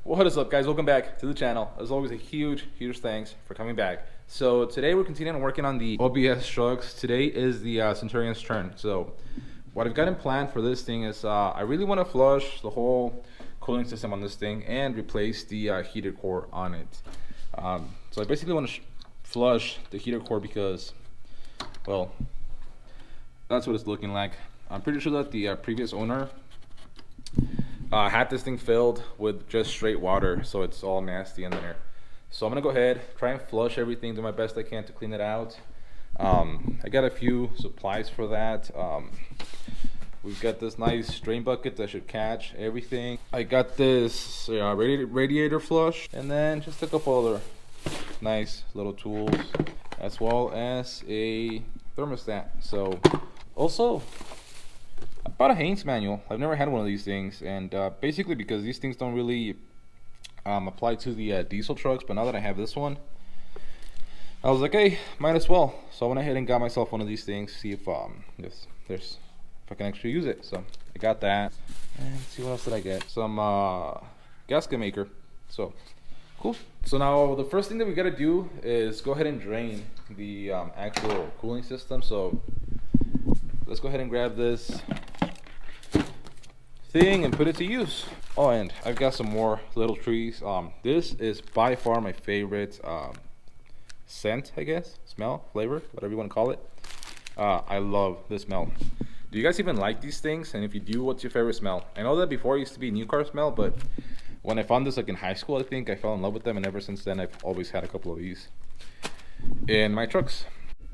What is up, guys? Welcome back to the channel. As always, a huge thanks for coming back. So today we're continuing working on the OBS strokes. Today is the Centurion's turn. So what I've got in plan for this thing is I really want to flush the whole cooling system on this thing and replace the heater core on it. So I basically want to flush the heater core because, well, that's what it's looking like. I'm pretty sure that the previous owner had this thing filled with just straight water, so it's all nasty in there. So I'm gonna go ahead, try and flush everything, do my best I can to clean it out. I got a few supplies for that. We've got this nice drain bucket that should catch everything. I got this radiator flush, and then just a couple other nice little tools, as well as a thermostat. So also I bought a Haynes manual. I've never had one of these things, and basically because these things don't really apply to the diesel trucks, but now that I have this one, I was like, hey, might as well. So I went ahead and got myself one of these things, see if if I can actually use it. So I got that, and let's see, what else did I get? Some gasket maker. So cool. So now the first thing that we got to do is go ahead and drain the actual cooling system. So let's go ahead and grab this thing and put it to use. Oh, and I've got some more little trees. This is by far my favorite scent, I guess, smell, flavor, whatever you want to call it. I love this smell. Do you guys even like these things? And if you do, what's your favorite smell? I know that before it used to be new car smell, but when I found this like in high school, I think I fell in love with them, and ever since then I've always had a couple of these in my trucks.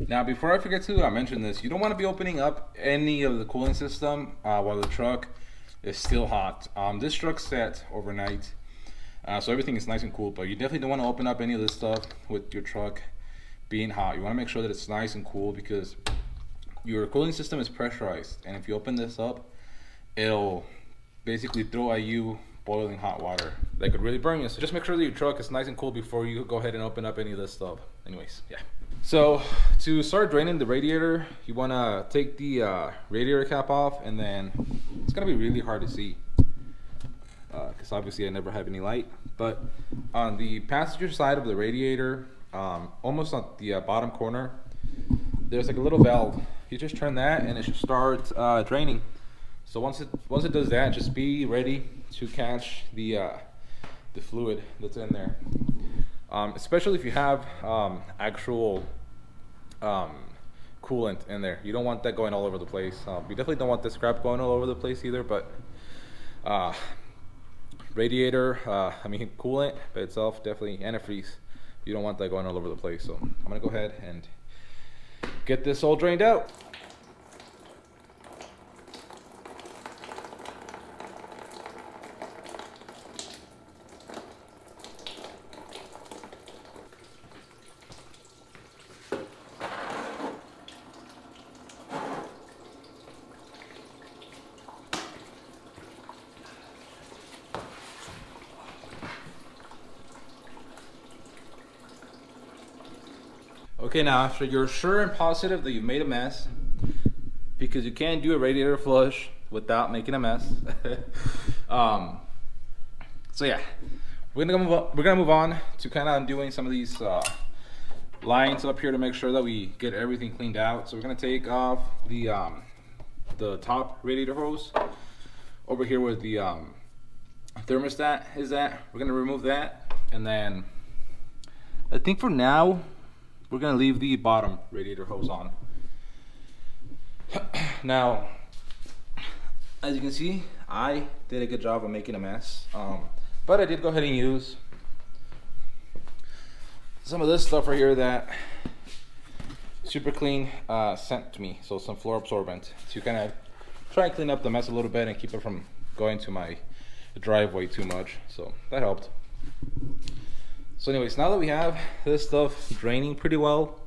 Now, before I forget to mention this, you don't want to be opening up any of the cooling system while the truck is still hot. This truck's set overnight, so everything is nice and cool, but you definitely don't want to open up any of this stuff with your truck being hot. You want to make sure that it's nice and cool, because your cooling system is pressurized, and if you open this up, it'll basically throw at you boiling hot water that could really burn you. So just make sure that your truck is nice and cool before you go ahead and open up any of this stuff. Anyways, yeah. So to start draining the radiator, you want to take the radiator cap off, and then it's going to be really hard to see because obviously I never have any light. But on the passenger side of the radiator, almost on the bottom corner, there's like a little valve. You just turn that and it should start draining. So once it does that, just be ready to catch the fluid that's in there. Especially if you have actual coolant in there. You don't want that going all over the place. You definitely don't want this crap going all over the place either, but radiator, coolant by itself, definitely antifreeze. You don't want that going all over the place. So I'm gonna go ahead and get this all drained out. Okay, now after you're sure and positive that you've made a mess, because you can't do a radiator flush without making a mess. So yeah, we're gonna move on to kind of undoing some of these lines up here to make sure that we get everything cleaned out. So we're gonna take off the top radiator hose over here where the thermostat is at. We're gonna remove that, and then I think for now we're gonna leave the bottom radiator hose on. Now, as you can see, I did a good job of making a mess, but I did go ahead and use some of this stuff right here that Super Clean sent to me. So some floor absorbent to kind of try and clean up the mess a little bit and keep it from going to my driveway too much. So that helped. So anyways, now that we have this stuff draining pretty well,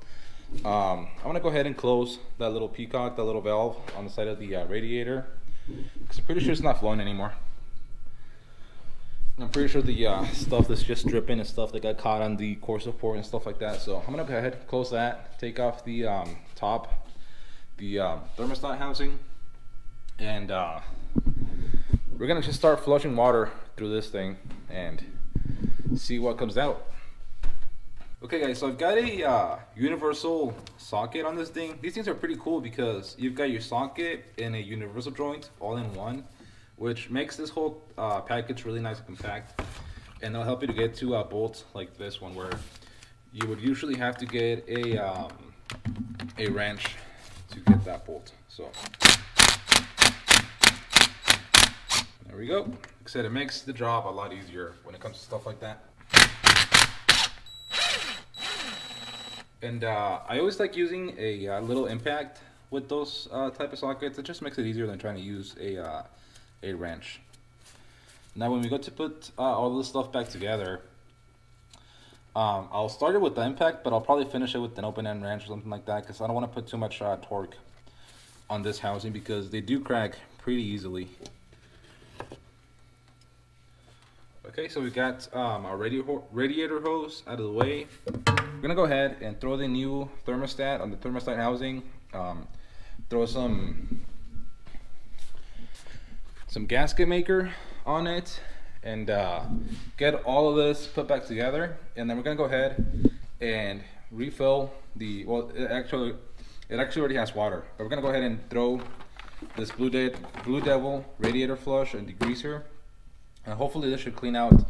I'm gonna go ahead and close that little peacock, that little valve on the side of the radiator, because I'm pretty sure it's not flowing anymore. And I'm pretty sure the stuff that's just dripping is stuff that got caught on the core support and stuff like that. So I'm gonna go ahead, close that, take off the top, the thermostat housing, and we're gonna just start flushing water through this thing and see what comes out. Okay guys, so I've got a universal socket on this thing. These things are pretty cool because you've got your socket and a universal joint all in one, which makes this whole package really nice and compact, and it'll help you to get to bolts like this one, where you would usually have to get a wrench to get that bolt. So there we go. Like I said, it makes the job a lot easier when it comes to stuff like that. And I always like using a little impact with those type of sockets. It just makes it easier than trying to use a wrench. Now when we go to put all this stuff back together, I'll start it with the impact, but I'll probably finish it with an open-end wrench or something like that, because I don't want to put too much torque on this housing, because they do crack pretty easily. Okay, so we got our radiator hose out of the way. We're gonna go ahead and throw the new thermostat on the thermostat housing. Throw some gasket maker on it, and get all of this put back together. And then we're gonna go ahead and refill the, well, it actually already has water, but we're gonna go ahead and throw this Blue Devil radiator flush and degreaser, and hopefully this should clean out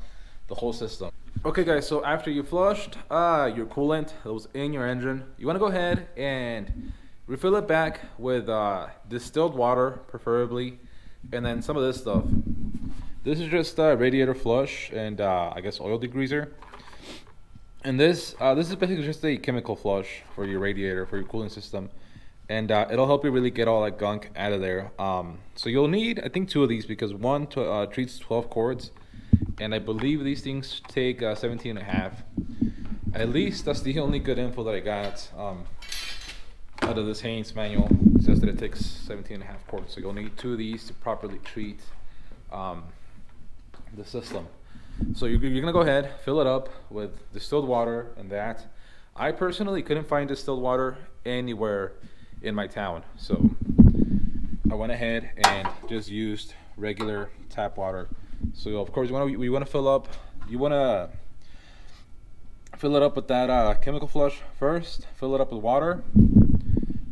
the whole system. Okay guys, so after you flushed your coolant that was in your engine, you want to go ahead and refill it back with distilled water preferably, and then some of this stuff. This is just radiator flush and I guess oil degreaser. And this is basically just a chemical flush for your radiator, for your cooling system, and it'll help you really get all that gunk out of there. So you'll need, I think, 2 of these, because one treats 12 cords, and I believe these things take 17 and a half. At least that's the only good info that I got out of this Haynes manual. It says that it takes 17 and a half cords, so you'll need 2 of these to properly treat the system. So you're gonna go ahead, fill it up with distilled water, and that. I personally couldn't find distilled water anywhere in my town, so I went ahead and just used regular tap water. So of course you want to fill up. You want to fill it up with that chemical flush first. Fill it up with water,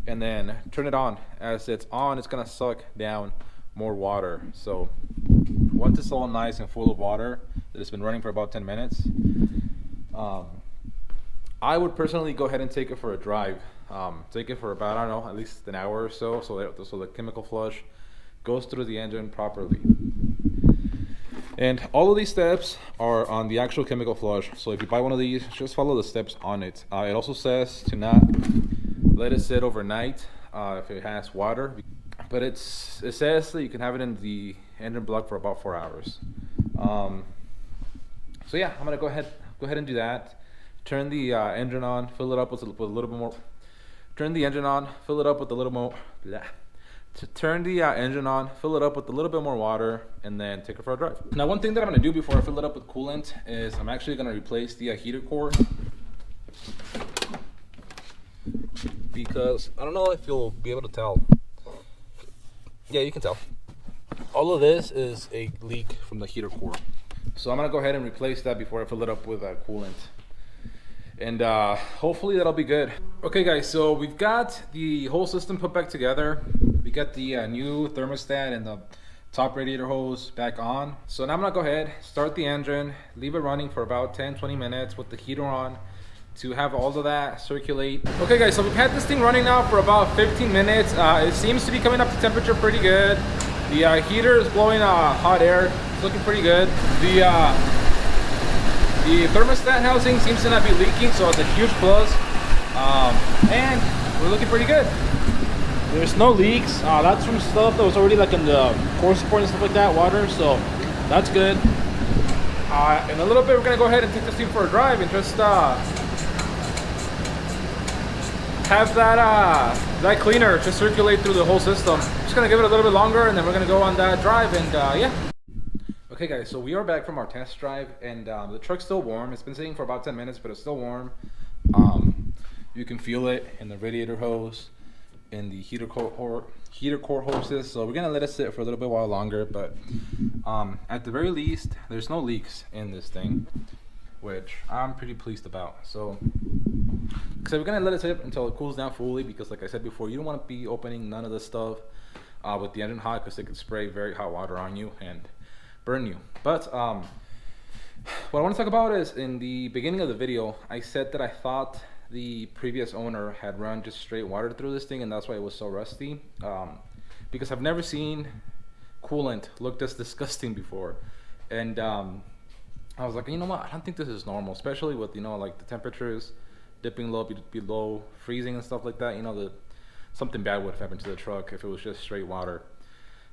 and then turn it on. As it's on, it's gonna suck down more water. So once it's all nice and full of water, that it's been running for about 10 minutes, I would personally go ahead and take it for a drive. Take it for about, I don't know, at least an hour or so, so the chemical flush goes through the engine properly. And all of these steps are on the actual chemical flush. So if you buy one of these, just follow the steps on it. It also says to not let it sit overnight if it has water, but it says that you can have it in the engine block for about 4 hours. So yeah, I'm gonna go ahead and do that. Turn the engine on, fill it up with a little bit more. Turn the engine on, fill it up with a little more. Turn the engine on, fill it up with a little bit more water, and then take it for a drive. Now, one thing that I'm gonna do before I fill it up with coolant is I'm actually gonna replace the heater core, because I don't know if you'll be able to tell. Yeah, you can tell. All of this is a leak from the heater core. So I'm gonna go ahead and replace that before I fill it up with coolant. And hopefully that'll be good. Okay guys, so we've got the whole system put back together. We got the new thermostat and the top radiator hose back on. So now I'm gonna go ahead, start the engine, leave it running for about 10-20 minutes with the heater on to have all of that circulate. Okay guys, so we've had this thing running now for about 15 minutes. It seems to be coming up to temperature pretty good. The heater is blowing hot air. It's looking pretty good. The thermostat housing seems to not be leaking, so it's a huge plus. And we're looking pretty good. There's no leaks. That's from stuff that was already like in the core support and stuff like that, water, so that's good. In a little bit, we're gonna go ahead and take this thing for a drive and just have that cleaner just circulate through the whole system. Just gonna give it a little bit longer, and then we're gonna go on that drive, and yeah. Okay guys, so we are back from our test drive, and the truck's still warm. It's been sitting for about 10 minutes, but it's still warm. You can feel it in the radiator hose, in the heater core hoses. So we're gonna let it sit for a little bit while longer, but at the very least there's no leaks in this thing, which I'm pretty pleased about. So we're gonna let it sit until it cools down fully, because like I said before, you don't want to be opening none of this stuff with the engine hot, because it could spray very hot water on you and burn you. But what I want to talk about is, in the beginning of the video I said that I thought the previous owner had run just straight water through this thing, and that's why it was so rusty, because I've never seen coolant look this disgusting before. And I was like, you know what, I don't think this is normal, especially with, you know, like the temperatures dipping low below freezing and stuff like that. You know, something bad would have happened to the truck if it was just straight water.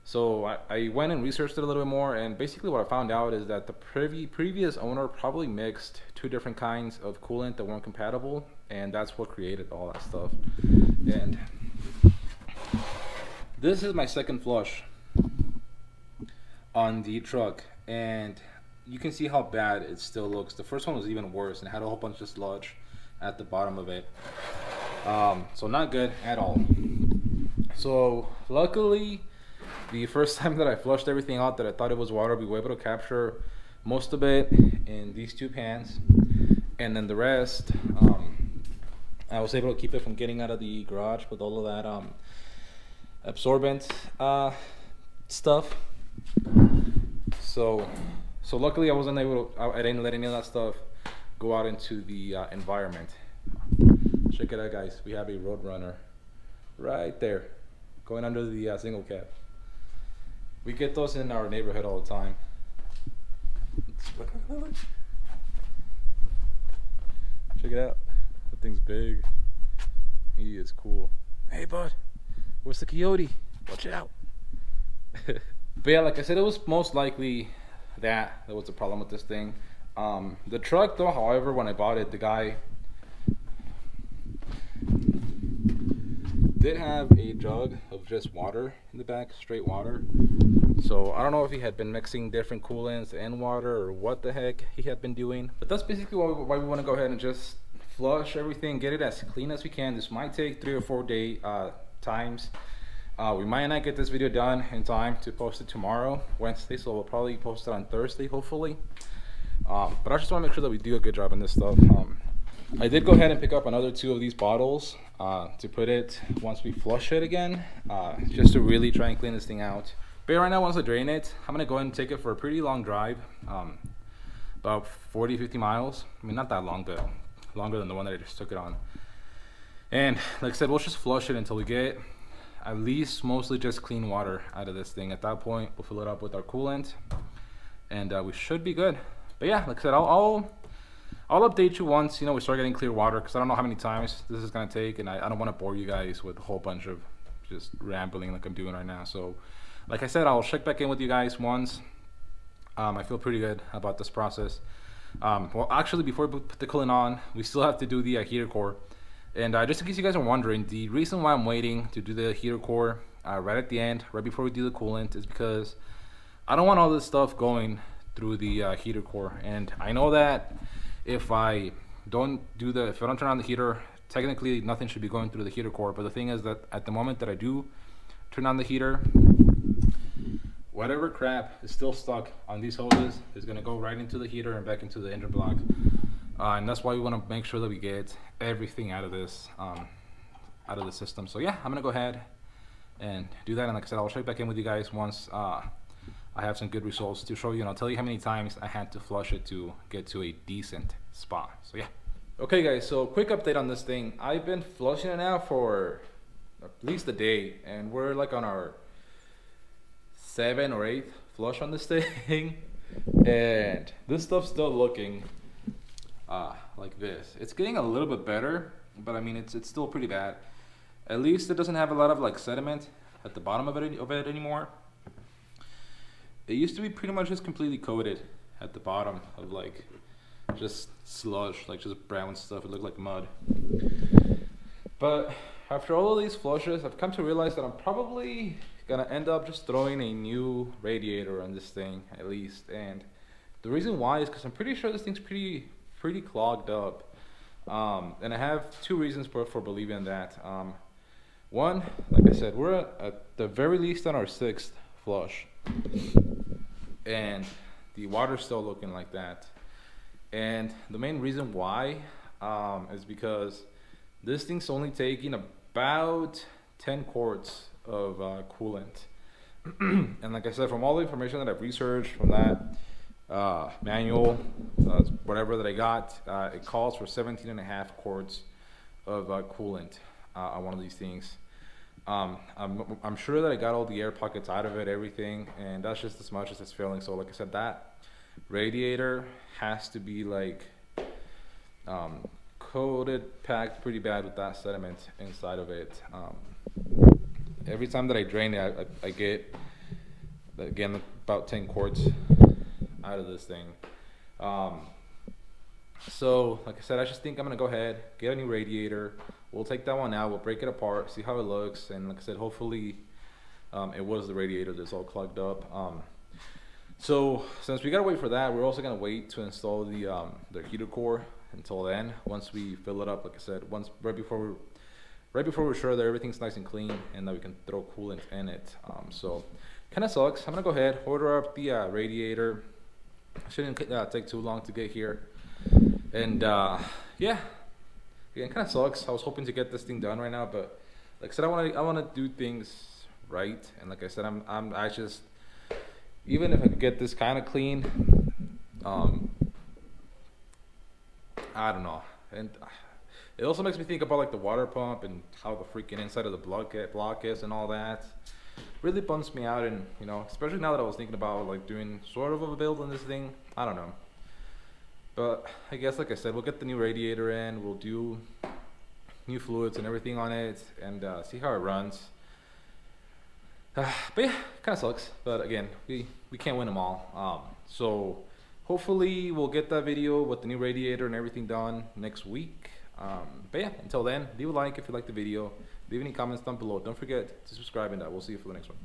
So I went and researched it a little bit more, and basically what I found out is that the previous owner probably mixed two different kinds of coolant that weren't compatible, and that's what created all that stuff. And this is my second flush on the truck, and you can see how bad it still looks. The first one was even worse, and it had a whole bunch of sludge at the bottom of it. So not good at all. So luckily, the first time that I flushed everything out that I thought it was water, we were able to capture most of it in these two pans, and then the rest I was able to keep it from getting out of the garage with all of that absorbent stuff. So luckily I wasn't able to, I didn't let any of that stuff go out into the environment. Check it out, guys. We have a Roadrunner right there going under the single cab. We get those in our neighborhood all the time. Check it out. That thing's big. He is cool. Hey, bud. Where's the coyote? Watch it out. But yeah, like I said, it was most likely that was the problem with this thing. The truck, though, however, when I bought it, the guy did have a jug of just water in the back, straight water. So I don't know if he had been mixing different coolants and water, or what the heck he had been doing. But that's basically why we want to go ahead and just flush everything, get it as clean as we can. This might take 3 or 4 day times. We might not get this video done in time to post it tomorrow, Wednesday, so we'll probably post it on Thursday, hopefully. But I just want to make sure that we do a good job on this stuff. I did go ahead and pick up another 2 of these bottles to put it once we flush it again, just to really try and clean this thing out. But right now, once I drain it, I'm gonna go ahead and take it for a pretty long drive, about 40-50 miles. I mean, not that long, but longer than the one that I just took it on. And like I said, we'll just flush it until we get at least mostly just clean water out of this thing. At that point, we'll fill it up with our coolant, and we should be good. But yeah, like I said, I'll update you once, you know, we start getting clear water, because I don't know how many times this is going to take, and I don't want to bore you guys with a whole bunch of just rambling like I'm doing right now. So like I said, I'll check back in with you guys once. I feel pretty good about this process. Well, actually, before we put the coolant on, we still have to do the heater core. And just in case you guys are wondering, the reason why I'm waiting to do the heater core right at the end, right before we do the coolant, is because I don't want all this stuff going through the heater core. And I know that if I don't turn on the heater, technically nothing should be going through the heater core. But the thing is that at the moment that I do turn on the heater, whatever crap is still stuck on these hoses is going to go right into the heater and back into the engine block. And that's why we want to make sure that we get everything out of this, out of the system. So yeah, I'm going to go ahead and do that. And like I said, I'll check back in with you guys once I have some good results to show you, and I'll tell you how many times I had to flush it to get to a decent spot. So yeah. Okay guys, so quick update on this thing. I've been flushing it now for at least a day, and we're like on our 7th or 8th flush on this thing. And this stuff's still looking like this. It's getting a little bit better, but I mean, it's still pretty bad. At least it doesn't have a lot of like sediment at the bottom of it anymore. It used to be pretty much just completely coated at the bottom of like just sludge, like just brown stuff. It looked like mud. But after all of these flushes, I've come to realize that I'm probably gonna end up just throwing a new radiator on this thing at least. And the reason why is because I'm pretty sure this thing's pretty clogged up. And I have 2 reasons for believing that. One, like I said, we're at the very least on our 6th flush, and the water's still looking like that. And the main reason why is because this thing's only taking about 10 quarts of coolant. And like I said, from all the information that I've researched from that manual, whatever that I got, it calls for 17.5 quarts of coolant on one of these things. I'm sure that I got all the air pockets out of it, everything, and that's just as much as it's filling. So like I said, that radiator has to be like coated, packed pretty bad with that sediment inside of it. Every time that I drain it, I get, again, about 10 quarts out of this thing. So like I said, I just think I'm gonna go ahead, get a new radiator. We'll take that one out, we'll break it apart, see how it looks, and like I said, hopefully it was the radiator that's all clogged up. So since we gotta wait for that, we're also gonna wait to install the heater core until then. Once we fill it up, like I said, right before we're sure that everything's nice and clean and that we can throw coolant in it. So kind of sucks. I'm gonna go ahead, order up the radiator. Shouldn't take too long to get here. And yeah, again, kind of sucks. I was hoping to get this thing done right now, but like I said, I want to do things right. And like I said, I just, even if I could get this kind of clean, I don't know. And it also makes me think about like the water pump and how the freaking inside of the block is and all that. Really bums me out, and you know, especially now that I was thinking about like doing sort of a build on this thing. I don't know. But I guess, like I said, we'll get the new radiator in, we'll do new fluids and everything on it, and see how it runs. But yeah, kind of sucks. But again, we can't win them all. So hopefully we'll get that video with the new radiator and everything done next week. But yeah, until then, leave a like if you liked the video. Leave any comments down below. Don't forget to subscribe, and we'll see you for the next one.